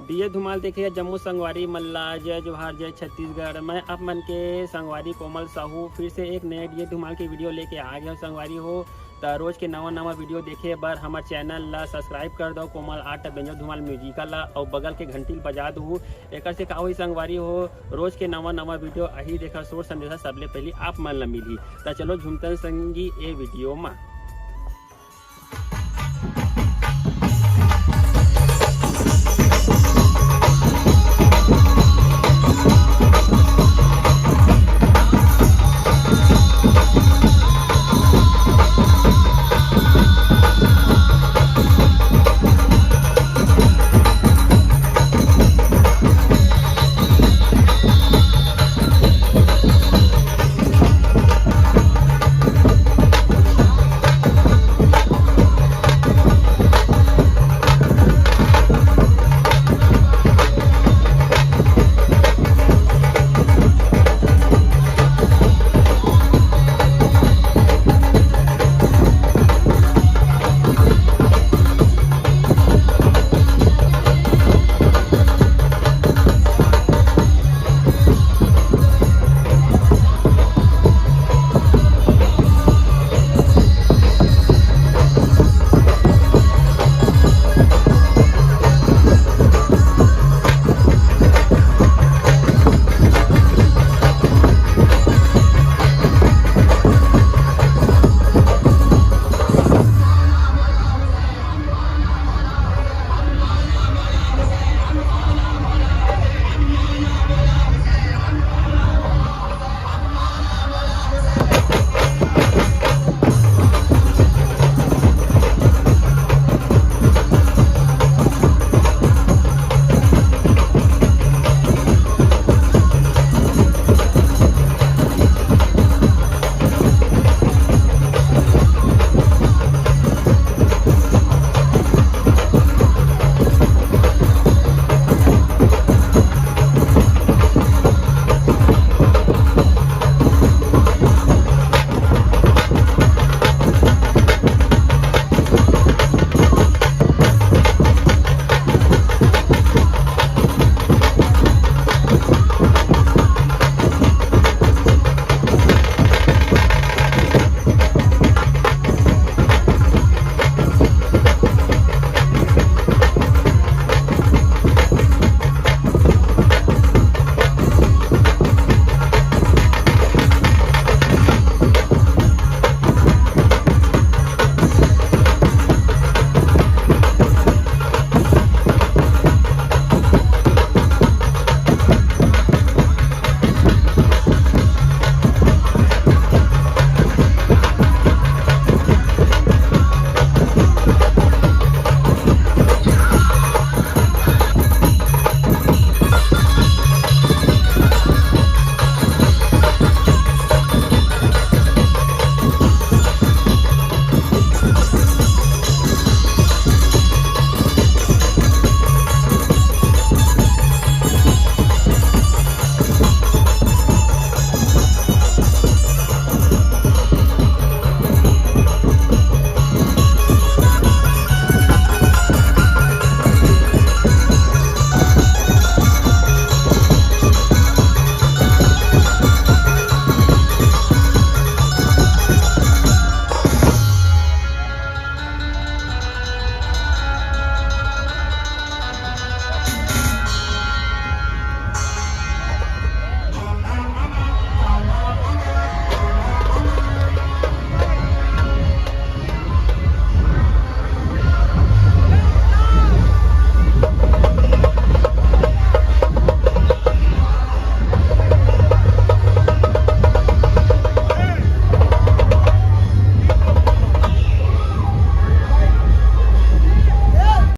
दिए धुमाल देखिए जम्मू संगवारी मल्ला, जय जोहार, जय छत्तीसगढ़। मैं आप मन के संगवारी कोमल साहू फिर से एक नए दिए धुमाल की वीडियो लेके आ गया संगवारी हो। तो रोज के नवा वीडियो देखे बर हमारे चैनल ला सब्सक्राइब कर दो कोमल आर्ट बेंजो धुमाल म्यूजिकल ला, और बगल के घंटी बजा दू। एक से का हुई संगवारी हो, रोज के नवा वीडियो अही देखा सोर संदेशा सबले पहले आप मन ला मिली। तो चलो झुमतन संगी ए वीडियो में।